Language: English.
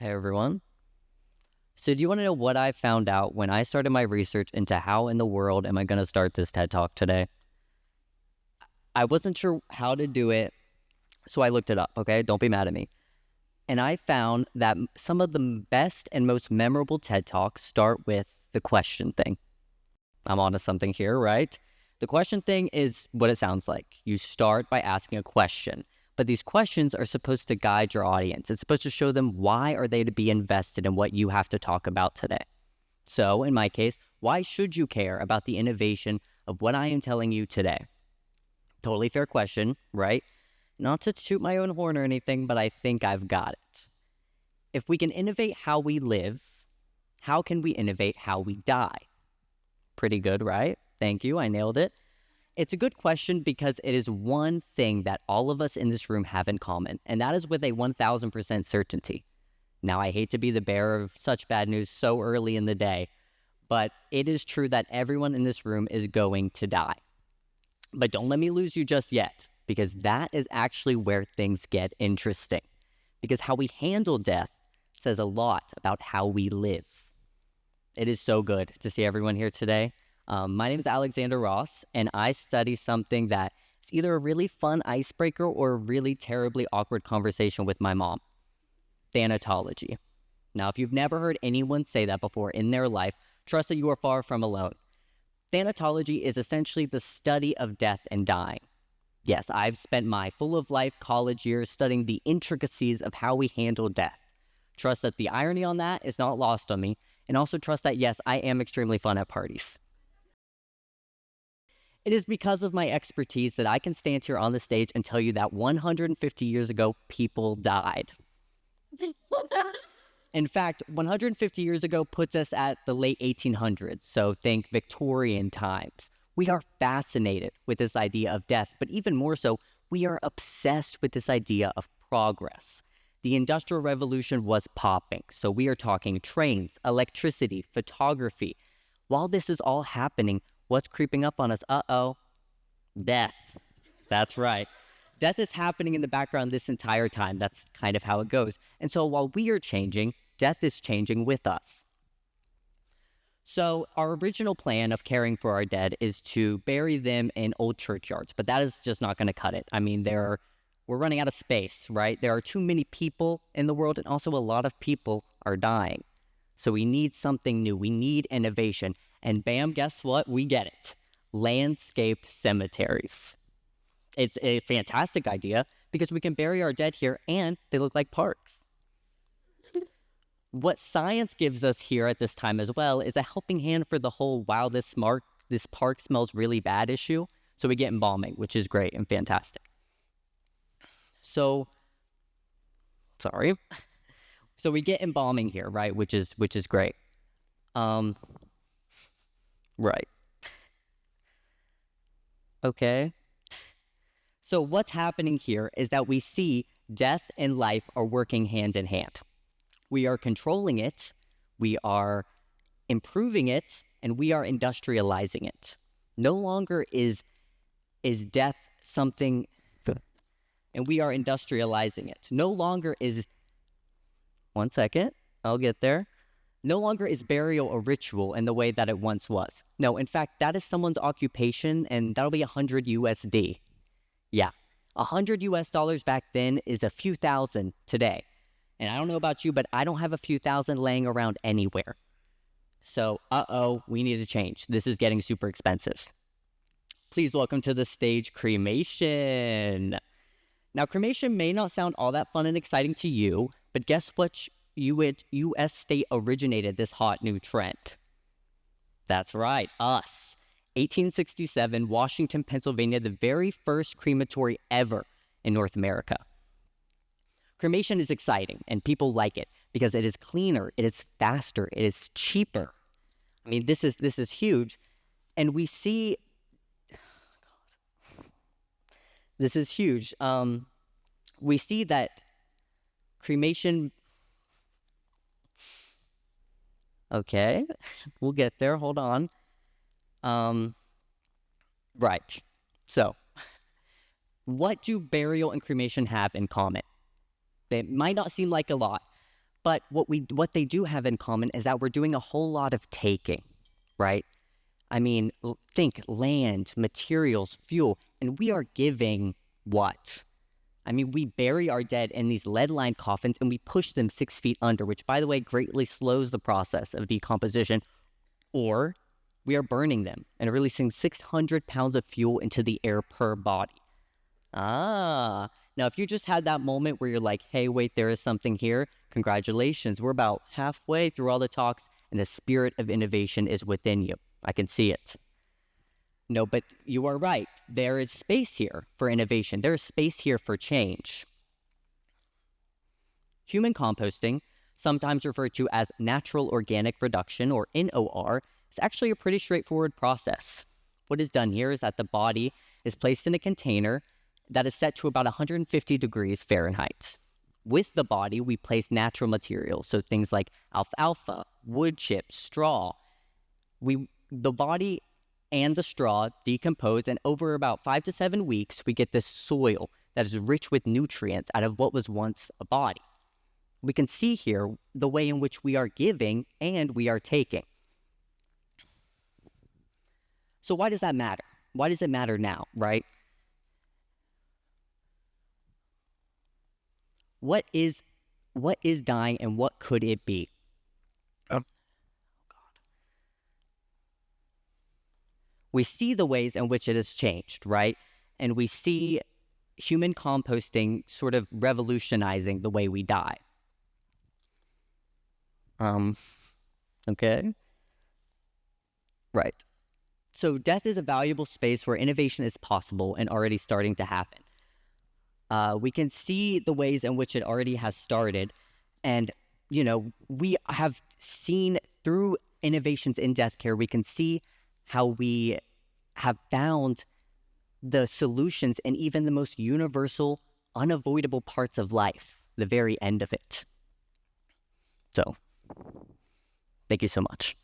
Hey everyone. So, do you want to know what I found out when I started my research into how in the world am I going to start this TED Talk today? I wasn't sure how to do it, so I looked it up, okay? Don't be mad at me. And I found that some of the best and most memorable TED Talks start with the question thing. I'm onto something here, right? The question thing is what it sounds like. You start by asking a question, but these questions are supposed to guide your audience. It's supposed to show them why are they to be invested in what you have to talk about today. So, in my case, why should you care about the innovation of what I am telling you today? Totally fair question, right? Not to toot my own horn or anything, but I think I've got it. If we can innovate how we live, how can we innovate how we die? Pretty good, right? Thank you. I nailed it. It's a good question because it is one thing that all of us in this room have in common, and that is with a 1000% certainty. Now, I hate to be the bearer of such bad news so early in the day, but it is true that everyone in this room is going to die. But don't let me lose you just yet, because that is actually where things get interesting. Because how we handle death says a lot about how we live. It is so good to see everyone here today. My name is Alexander Ross, and I study something that is either a really fun icebreaker or a really terribly awkward conversation with my mom. Thanatology. Now, if you've never heard anyone say that before in their life, trust that you are far from alone. Thanatology is essentially the study of death and dying. Yes, I've spent my full-of-life college years studying the intricacies of how we handle death. Trust that the irony on that is not lost on me, and also trust that, yes, I am extremely fun at parties. It is because of my expertise that I can stand here on the stage and tell you that 150 years ago, people died. In fact, 150 years ago puts us at the late 1800s, so think Victorian times. We are fascinated with this idea of death, but even more so, we are obsessed with this idea of progress. The Industrial Revolution was popping, so we are talking trains, electricity, photography. While this is all happening, what's creeping up on us? Death. That's right. Death is happening in the background this entire time. That's kind of how it goes. And so while we are changing, death is changing with us. So our original plan of caring for our dead is to bury them in old churchyards, but that is just not going to cut it. I mean, we're running out of space, right? There are too many people in the world, and also a lot of people are dying. So we need something new. We need innovation. And bam, guess what? We get it. Landscaped cemeteries. It's a fantastic idea because we can bury our dead here and they look like parks. What science gives us here at this time as well is a helping hand for the whole wow, this park smells really bad issue. So we get embalming, which is great and fantastic. So we get embalming here, right? Which is great. Right. Okay. So what's happening here is that we see death and life are working hand in hand. We are controlling it, we are improving it, and we are industrializing it. No longer is death something, and we are industrializing it. No longer is, one second, I'll get there. No longer is burial a ritual in the way that it once was. No, in fact, that is someone's occupation, and that'll be 100 USD. Yeah, 100 US dollars back then is a few thousand today. And I don't know about you, but I don't have a few thousand laying around anywhere. So, we need to change. This is getting super expensive. Please welcome to the stage cremation. Now, cremation may not sound all that fun and exciting to you, but guess what U.S. state originated this hot new trend? That's right, us. 1867, Washington, Pennsylvania, the very first crematory ever in North America. Cremation is exciting, and people like it because it is cleaner, it is faster, it is cheaper. I mean, this is huge, and we see. This is huge. We see that cremation. Okay, we'll get there. Hold on. Right. So, what do burial and cremation have in common? It might not seem like a lot, But what they do have in common is that we're doing a whole lot of taking, right? I mean, think land, materials, fuel, and we are giving what? I mean, we bury our dead in these lead-lined coffins and we push them 6 feet under, which, by the way, greatly slows the process of decomposition. Or we are burning them and releasing 600 pounds of fuel into the air per body. Now if you just had that moment where you're like, hey, wait, there is something here, congratulations. We're about halfway through all the talks and the spirit of innovation is within you. I can see it. No, but you are right. There is space here for innovation. There is space here for change. Human composting, sometimes referred to as natural organic reduction, or NOR, is actually a pretty straightforward process. What is done here is that the body is placed in a container that is set to about 150 degrees Fahrenheit. With the body, we place natural materials, so things like alfalfa, wood chips, straw. The body and the straw decompose, and over about 5 to 7 weeks, we get this soil that is rich with nutrients out of what was once a body. We can see here the way in which we are giving and we are taking. So why does that matter? Why does it matter now, right? What is dying and what could it be? We see the ways in which it has changed, right? And we see human composting sort of revolutionizing the way we die. Okay? Right. So death is a valuable space where innovation is possible and already starting to happen. We can see the ways in which it already has started. And, we have seen through innovations in death care, we can see how we have found the solutions in even the most universal, unavoidable parts of life, the very end of it. So, thank you so much.